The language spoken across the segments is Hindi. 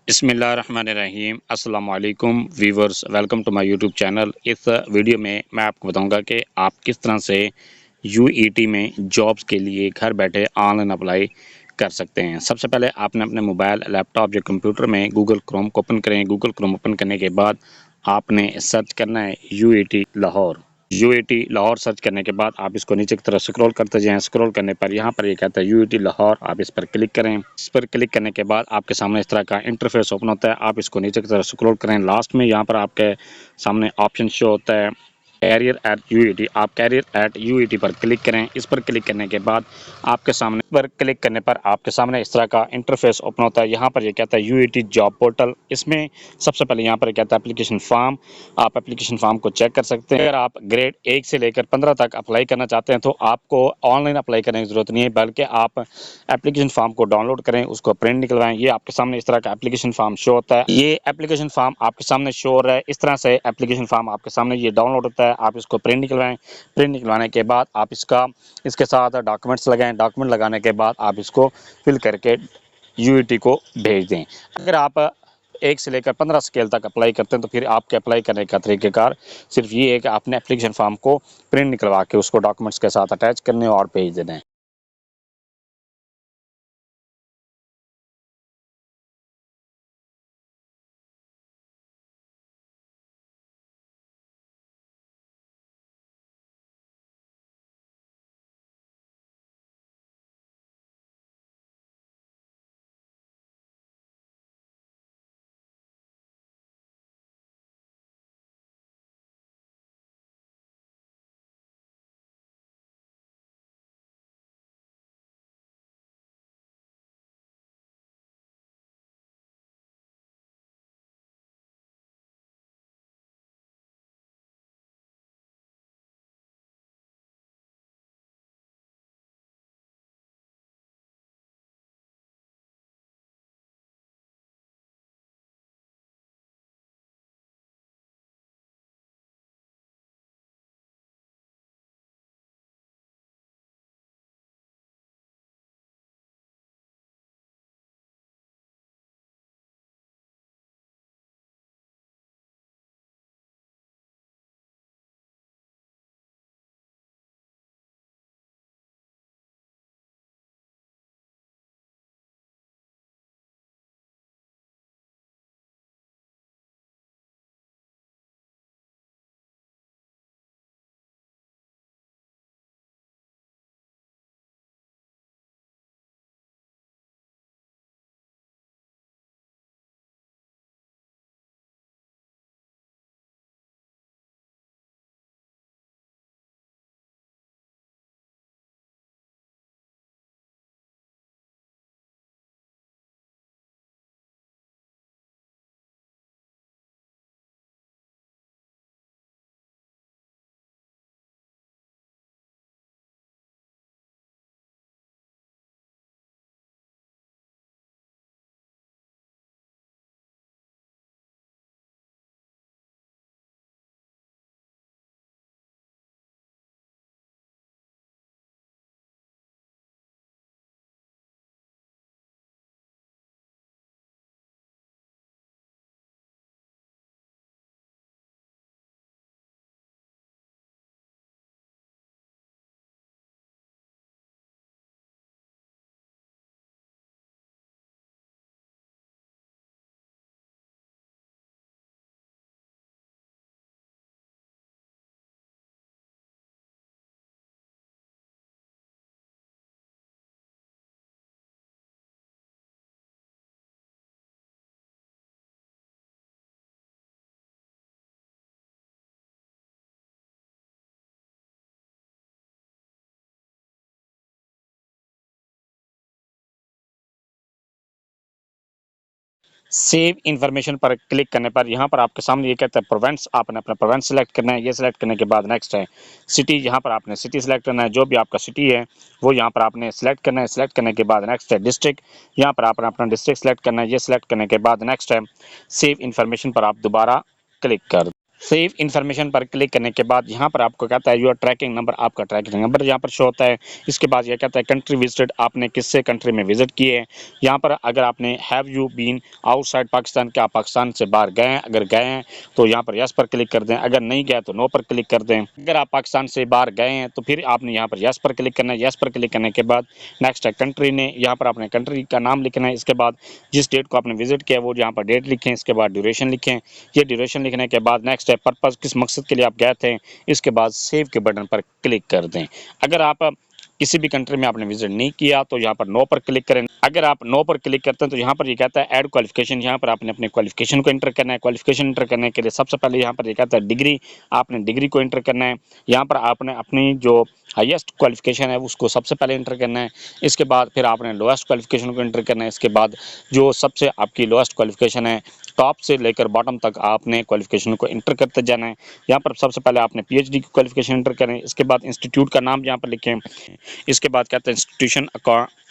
बिस्मिल्लाहिर्रहमानिर्रहीम अस्सलाम वालेकुम viewers, welcome to my YouTube channel. इस वीडियो में मैं आपको बताऊंगा कि आप किस तरह से यूईटी में जॉब्स के लिए घर बैठे ऑनलाइन अप्लाई कर सकते हैं। सबसे पहले आपने अपने मोबाइल, लैपटॉप या कंप्यूटर में गूगल क्रोम को ओपन करें। गूगल क्रोम ओपन करने के बाद आपने सर्च करना है UET Lahore. UET Lahore search करने के बाद आप इसको नीचे की तरफ स्क्रॉल करते जाएं। स्क्रॉल करने पर यहाँ पर ये कहता है यूईटी लाहौर, आप इस पर क्लिक करें। इस पर क्लिक करने के बाद आपके सामने इस तरह का इंटरफेस ओपन होता है। आप इसको नीचे की तरफ स्क्रॉल करें। लास्ट में यहाँ पर आपके सामने ऑप्शन शो होता है कैरियर एट यूईटी। आप कैरियर एट यूईटी पर क्लिक करें। इस पर क्लिक करने के बाद आपके सामने पर क्लिक करने पर आपके सामने इस तरह का इंटरफेस ओपन होता है। यहाँ पर ये कहता है यूईटी जॉब पोर्टल। इसमें सबसे पहले यहाँ पर कहता है एप्लीकेशन फॉर्म। आप एप्लीकेशन फॉर्म को चेक कर सकते हैं। अगर आप ग्रेड 1 से लेकर 15 तक अप्लाई करना चाहते हैं तो आपको ऑनलाइन अप्लाई करने की जरूरत नहीं है, बल्कि आप एप्लीकेशन फॉर्म को डाउनलोड करें, उसको प्रिंट निकलवाएं। ये आपके सामने इस तरह का एप्लीकेशन फॉर्म शो होता है। ये एप्लीकेशन फॉर्म आपके सामने शो हो रहा है। इस तरह से एप्लीकेशन फॉर्म आपके सामने ये डाउनलोड होता है। आप इसको प्रिंट निकलवाएं। प्रिंट निकलवाने के बाद आप इसके साथ डॉक्यूमेंट्स लगाएं। डॉक्यूमेंट लगाने के बाद आप इसको फिल करके यूईटी को भेज दें। अगर आप 1 से लेकर 15 स्केल तक अप्लाई करते हैं तो फिर आपके अप्लाई करने का तरीक़ेकार सिर्फ ये है कि आपने एप्लीकेशन फॉर्म को प्रिंट निकलवा के उसको डॉक्यूमेंट्स के साथ अटैच करने और भेज देना है। सेव इन्फॉर्मेशन पर क्लिक करने पर यहाँ पर आपके सामने ये कहता है प्रोवेंस। आपने अपना प्रोवेंस सेलेक्ट करना है। ये सेलेक्ट करने के बाद नेक्स्ट है सिटी। यहाँ पर आपने सिटी सेलेक्ट करना है। जो भी आपका सिटी है वो यहाँ पर आपने सेलेक्ट करना है। सेलेक्ट करने के बाद नेक्स्ट है डिस्ट्रिक्ट। यहाँ पर आपने अपना डिस्ट्रिक्ट सेलेक्ट करना है। ये सेलेक्ट करने के बाद नेक्स्ट है सेव इन्फॉर्मेशन पर आप दोबारा क्लिक कर सेव इन्फॉर्मेशन पर क्लिक करने के बाद यहाँ पर आपको कहता है योर ट्रैकिंग नंबर, आपका ट्रैकिंग नंबर यहाँ पर शो होता है। इसके बाद ये कहता है कंट्री विजिटेड, आपने किससे कंट्री में विजिट किए हैं। यहाँ पर अगर आपने have you been outside Pakistan, क्या आप पाकिस्तान से बाहर गए हैं, अगर गए हैं तो यहाँ पर यस पर क्लिक कर दें, अगर नहीं गए तो नो पर क्लिक कर दें। अगर आप पाकिस्तान से बाहर गए हैं तो फिर आपने यहाँ पर यस पर क्लिक करना है। यस पर क्लिक करने के बाद नेक्स्ट है कंट्री ने, यहाँ पर आपने कंट्री का नाम लिखना है। इसके बाद जिस डेट को आपने विजिट किया वो यहाँ पर डेट लिखें, इसके बाद ड्यूरेशन लिखें। ये ड्यूरेशन लिखने के बाद नेक्स्ट है पर्पस, किस मकसद के लिए आप गए थे। इसके बाद सेव के बटन पर क्लिक कर दें। अगर आप किसी भी कंट्री में आपने विजिट नहीं किया तो यहाँ पर नो पर क्लिक करें। अगर आप नो पर क्लिक करते हैं तो यहाँ पर ये कहता है ऐड क्वालिफिकेशन, यहाँ पर आपने अपने क्वालिफिकेशन को एंटर करना है। क्वालिफिकेशन एंटर करने के लिए सबसे पहले यहाँ पर ये कहता है डिग्री, आपने डिग्री को एंटर करना है। यहाँ पर आपने अपनी जो हाईएस्ट क्वालिफिकेशन है उसको सबसे पहले एंटर करना है। इसके बाद फिर आपने लोएस्ट क्वालिफिकेशन को एंटर करना है। इसके बाद जो सबसे आपकी लोएस्ट क्वालिफिकेशन है, टॉप से लेकर बॉटम तक आपने क्वालिफिकेशन को एंटर करते जाना है। यहाँ पर सबसे पहले आपने पीएचडी की क्वालिफिकेशन एंटर करें। इसके बाद इंस्टीट्यूट का नाम यहाँ पर लिखें। इसके बाद कहते हैं इंस्टीट्यूशन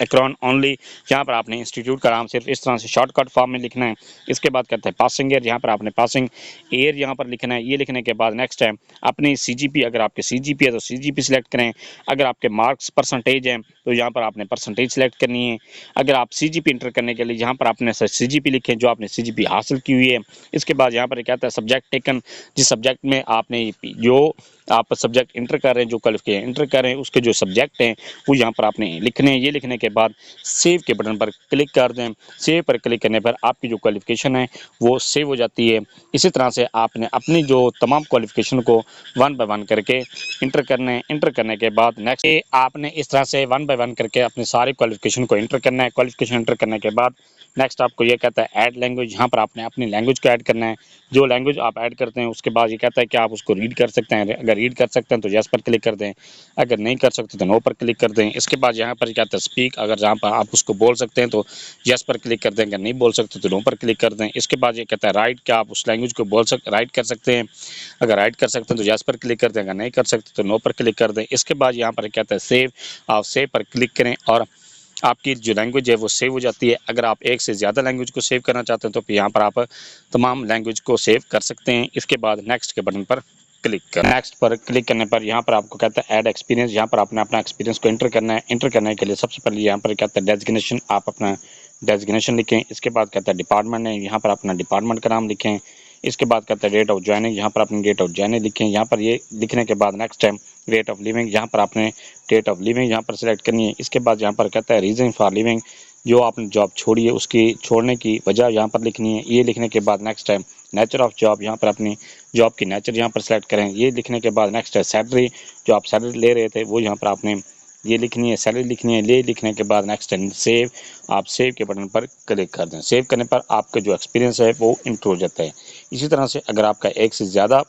एकॉन ओनली, यहाँ पर आपने इंस्टीट्यूट का नाम सिर्फ इस तरह से शॉर्टकट फॉर्म में लिखना है। इसके बाद कहते हैं पासिंग ईयर, यहाँ पर आपने पासिंग ईयर यहाँ पर लिखना है। ये लिखने के बाद नेक्स्ट है अपनी सीजीपी, अगर आपके सीजीपी है तो सीजीपी सिलेक्ट करें। अगर आपके मार्क्स परसेंटेज हैं तो यहाँ पर आपने परसेंटेज सिलेक्ट करनी है। अगर आप सीजीपी इंटर करने के लिए यहाँ पर आपने सीजीपी लिखें जो आपने सीजीपी हासिल की हुई है। इसके बाद यहाँ पर कहता है सब्जेक्ट टेकन, जिस सब्जेक्ट में आपने जो आप सब्जेक्ट इंटर कर रहे हैं, जो क्वालिफिकेशन इंटर कर रहे हैं उसके जो सब्जेक्ट हैं वो यहाँ पर आपने लिखने हैं। ये लिखने के बाद सेव के बटन पर क्लिक कर दें। सेव पर क्लिक करने पर आपकी जो क्वालिफिकेशन है वो सेव हो जाती है। इसी तरह से आपने अपनी जो तमाम क्वालिफिकेशन को वन बाय वन करके इंटर करने हैं। इंटर करने के बाद नेक्स्ट आपने इस तरह से वन बाय वन करके अपने सारे क्वालिफिकेशन को इंटर करना है। क्वालिफिकेशन इंटर करने के बाद नेक्स्ट आपको ये कहता है ऐड लैंग्वेज, यहाँ पर आपने अपनी लैंग्वेज को ऐड करना है। जो लैंग्वेज आप ऐड करते हैं उसके बाद ये कहता है कि आप उसको रीड कर सकते हैं। अगर रीड कर सकते हैं तो यस पर क्लिक कर दें, अगर नहीं कर सकते तो नो पर क्लिक कर दें। इसके बाद यहाँ पर कहता है स्पीक, अगर जहाँ पर आप उसको बोल सकते हैं तो यस पर क्लिक कर दें, अगर नहीं बोल सकते तो नो पर क्लिक कर दें। इसके बाद ये कहता है राइट, क्या आप उस लैंग्वेज को राइट कर सकते हैं। अगर राइट कर सकते हैं तो यस पर क्लिक कर दें, अगर नहीं कर सकते तो नो पर क्लिक कर दें। इसके बाद यहाँ पर कहता है सेव, आप सेव पर क्लिक करें और आपकी जो लैंग्वेज है वो सेव हो जाती है। अगर आप एक से ज़्यादा लैंग्वेज को सेव करना चाहते हैं तो यहाँ पर आप तमाम लैंग्वेज को सेव कर सकते हैं। इसके बाद नेक्स्ट के बटन पर क्लिक कर, नेक्स्ट पर क्लिक करने पर यहाँ पर आपको कहता है ऐड एक्सपीरियंस, यहाँ पर आपने अपना एक्सपीरियंस को एंटर करना है। एंटर करने के लिए सबसे पहले यहाँ पर कहता है डेजिग्नेशन, आप अपना डेजिग्नेशन लिखें। इसके बाद कहता है डिपार्टमेंट है, यहाँ पर अपना डिपार्टमेंट का नाम लिखें। इसके बाद कहता है डेट ऑफ ज्वाइनिंग, यहाँ पर अपनी डेट ऑफ ज्वाइनिंग लिखें। यहाँ पर ये लिखने के बाद next time rate of living, यहाँ पर आपने डेट ऑफ लिविंग यहाँ पर सिलेक्ट करनी है। इसके बाद यहाँ पर कहता है रीज़न फॉर लिविंग, जो आपने जॉब छोड़ी है उसकी छोड़ने की वजह यहाँ पर लिखनी है। ये लिखने के बाद next time nature of job, यहाँ पर अपनी जॉब की नेचर यहाँ पर सेलेक्ट करें। ये लिखने के बाद नेक्स्ट है सैलरी, जो आप सैलरी ले रहे थे वो यहाँ पर आपने ये लिखनी है, सैलरी लिखनी है। ये लिखने के बाद नेक्स्ट है सेव, आप सेव के बटन पर क्लिक कर दें। सेव करने पर आपका जो एक्सपीरियंस है वो इंटर हो जाता है। इसी तरह से अगर आपका एक से ज़्यादा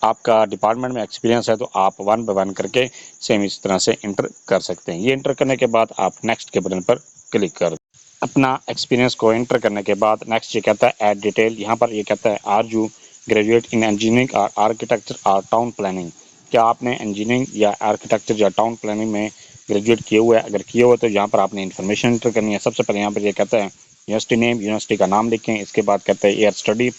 आपका डिपार्टमेंट में एक्सपीरियंस है तो आप वन बाय वन करके सेम इस तरह से इंटर कर सकते हैं। ये इंटर करने के बाद आप नेक्स्ट के बटन पर क्लिक कर दें। अपना एक्सपीरियंस को एंटर करने के बाद नेक्स्ट ये कहता है ऐड डिटेल, यहाँ पर ये कहता है are you graduate in engineering और आर्किटेक्चर और टाउन प्लानिंग, क्या आपने इंजीनियरिंग या आर्किटेक्चर या टाउन प्लानिंग में ग्रेजुएट किए हुए हैं। अगर किए हुए तो यहाँ पर आपने इन्फॉर्मेशन एंटर करनी है। सबसे पहले यहाँ पर ये कहता है यूनिवर्सिटी नेम, यूनिवर्सिटी का नाम लिखें। इसके बाद कहता है एयर स्टडी,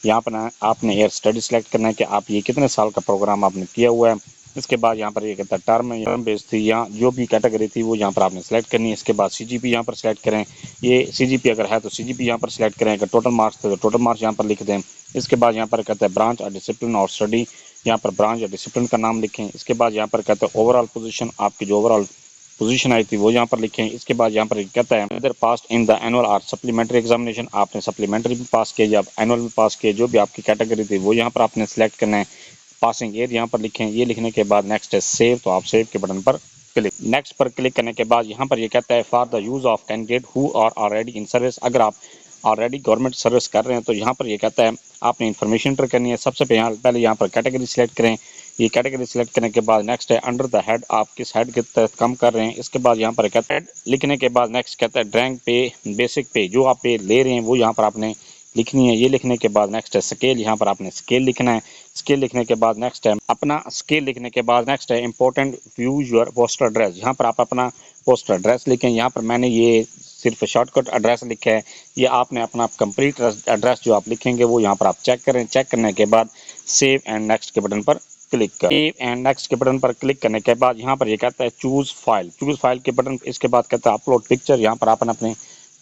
यहाँ पर आपने एयर स्टडी सेलेक्ट करना है कि आप ये कितने साल का प्रोग्राम आपने किया हुआ है। इसके बाद यहाँ पर ये कहता है टर्म बेस थी, यहाँ जो भी कैटेगरी थी वो यहाँ पर आपने सेलेक्ट करनी है। इसके बाद सीजीपी यहाँ पर सेलेक्ट करें, ये सीजीपी अगर है तो सीजीपी यहाँ पर सेलेक्ट करें। अगर टोटल मार्क्स थे तो टोटल मार्क्स यहाँ पर लिख दें। इसके बाद यहाँ पर कहता है ब्रांच और डिसिप्लिन और स्टडी, यहाँ पर ब्रांच या डिसिप्लिन का नाम लिखें। इसके बाद यहाँ पर कहता है ओवरऑल पोजीशन, आपकी जो ओवरऑल पोजीशन आई थी वो यहाँ पर लिखें। इसके बाद यहाँ पर कहता है इधर पास इन द एनुअल और सप्लीमेंट्री एग्जामिनेशन, आपने सप्लीमेंट्री भी पास किया या एनुअल में पास किया, जो भी आपकी कैटेगरी थी वो यहाँ पर आपने सेलेक्ट करना है। पासिंग ईयर यहाँ पर लिखें। ये लिखने के बाद नेक्स्ट है सेव, तो आप सेव के बटन पर क्लिक, नेक्स्ट पर क्लिक करने के बाद यहाँ पर ये कहता है for the use of candidate who are already in service, अगर आप ऑलरेडी गवर्नमेंट सर्विस कर रहे हैं तो यहाँ पर ये कहता है आपने इन्फॉर्मेशन एंटर करनी है। सबसे पहले यहाँ पर कैटेगरी सिलेक्ट करें। ये कैटेगरी सिलेक्ट करने के बाद नेक्स्ट है अंडर द हेड, आप किस हेड के तहत काम कर रहे हैं। इसके बाद यहाँ पर कहता है लिखने के बाद नेक्स्ट कहता है ड्रैंक पे, बेसिक पे, जो आप पे ले रहे हैं वो यहाँ पर आपने लिखनी है। ये लिखने के बाद नेक्स्ट है स्केल, यहाँ पर आपने स्केल लिखना है। स्केल लिखने के बाद नेक्स्ट है अपना स्केल लिखने के बाद नेक्स्ट है important view your postal address, यहाँ पर आप अपना पोस्टल एड्रेस लिखें। यहाँ पर मैंने ये सिर्फ शॉर्टकट एड्रेस लिखा है, ये आपने अपना कंप्लीट एड्रेस जो आप लिखेंगे वो यहाँ पर आप चेक करें। चेक करने के बाद सेव एंड नेक्स्ट के बटन पर क्लिक कर। सेव एंड नेक्स्ट के बटन पर क्लिक करने के बाद यहाँ पर ये कहता है चूज फाइल के बटन, इसके बाद कहता है अपलोड पिक्चर। यहाँ पर आपने अपने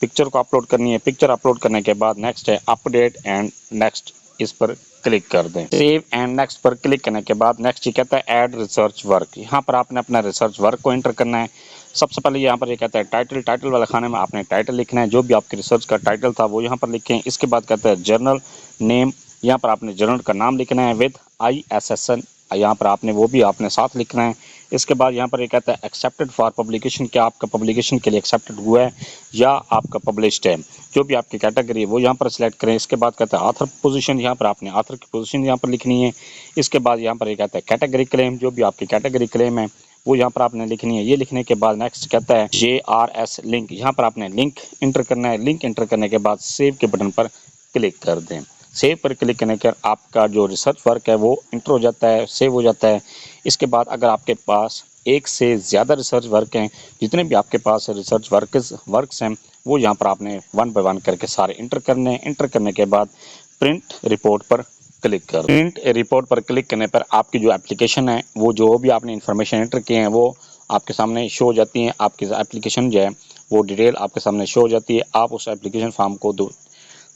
पिक्चर को अपलोड करनी है। पिक्चर अपलोड करने के बाद नेक्स्ट है अपडेट एंड नेक्स्ट, इस पर क्लिक कर दें। सेव एंड नेक्स्ट पर क्लिक करने के बाद नेक्स्ट ये कहता है ऐड रिसर्च वर्क। यहाँ पर आपने अपना रिसर्च वर्क को एंटर करना है। सबसे पहले यहाँ पर ये कहता है टाइटल वाले खाने में आपने टाइटल लिखना है, जो भी आपके रिसर्च का टाइटल था वो यहाँ पर लिखें। इसके बाद कहता है जर्नल नेम, यहाँ पर आपने जर्नल का नाम लिखना है विद ISSN, यहाँ पर आपने वो भी आपने साथ लिखना है। इसके बाद यहाँ पर ये कहता है एक्सेप्टेड फॉर पब्लिकेशन, क्या आपका पब्लिकेशन के लिए एक्सेप्टेड हुआ है या आपका पब्लिश्ड है, जो भी आपकी कैटेगरी है वो यहाँ पर सिलेक्ट करें। इसके बाद कहता है ऑथर पोजीशन, यहाँ पर आपने ऑथर की पोजीशन यहाँ पर लिखनी है। इसके बाद यहाँ पर ये कहता है कैटेगरी क्लेम, जो भी आपकी कैटेगरी क्लेम है वो यहाँ पर आपने लिखनी है। ये लिखने के बाद नेक्स्ट कहता है JRS लिंक, यहाँ पर आपने लिंक इंटर करना है। लिंक इंटर करने के बाद सेव के बटन पर क्लिक कर दें। सेव पर क्लिक करने के आपका जो रिसर्च वर्क है वो इंटर हो जाता है, सेव हो जाता है। इसके बाद अगर आपके पास एक से ज़्यादा रिसर्च वर्क हैं, जितने भी आपके पास रिसर्च वर्क्स हैं वो यहाँ पर आपने 1 बाय 1 करके सारे इंटर करने हैं। इंटर करने के बाद प्रिंट रिपोर्ट पर क्लिक कर। प्रिंट रिपोर्ट पर क्लिक करने पर आपकी जो एप्लीकेशन है वो जो भी आपने इन्फॉर्मेशन एंटर किए हैं वो आपके सामने शो हो जाती हैं। आपकी एप्लीकेशन जो है वो डिटेल आपके सामने शो हो जाती है। आप उस एप्लीकेशन फॉर्म को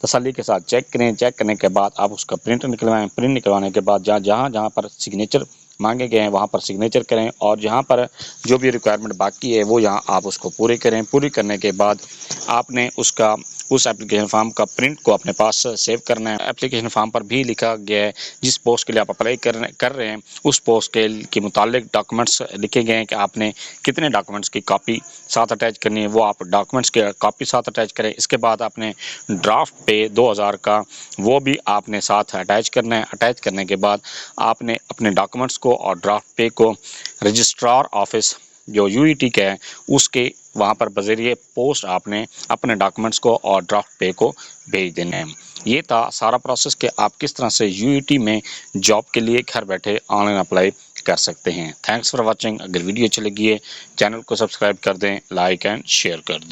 तसल्ली के साथ चेक करें। चेक करने के बाद आप उसका प्रिंट निकलवाएं। प्रिंट निकलवाने के बाद जहाँ पर सिग्नेचर मांगे गए हैं वहाँ पर सिग्नेचर करें, और जहाँ पर जो भी रिक्वायरमेंट बाकी है वो यहाँ आप उसको पूरी करें। पूरी करने के बाद आपने उस एप्लीकेशन फॉर्म का प्रिंट को अपने पास सेव करना है। एप्लीकेशन फॉर्म पर भी लिखा गया है जिस पोस्ट के लिए आप अप्लाई कर रहे हैं उस पोस्ट के मुतालिक डॉक्यूमेंट्स लिखे गए हैं कि आपने कितने डॉक्यूमेंट्स की कॉपी साथ अटैच करनी है, वो आप डॉक्यूमेंट्स की कॉपी साथ अटैच करें। इसके बाद आपने ड्राफ्ट पे 2000 का वो भी आपने साथ अटैच करना है। अटैच करने के बाद आपने अपने डॉक्यूमेंट्स को और ड्राफ्ट पे को रजिस्ट्रार ऑफिस जो UET का है उसके वहाँ पर बज़रिए पोस्ट आपने अपने डॉक्यूमेंट्स को और ड्राफ्ट पे को भेज देना है। ये था सारा प्रोसेस कि आप किस तरह से UET में जॉब के लिए घर बैठे ऑनलाइन अप्लाई कर सकते हैं। Thanks for watching. अगर वीडियो अच्छी लगी है चैनल को सब्सक्राइब कर दें, लाइक एंड शेयर कर दें।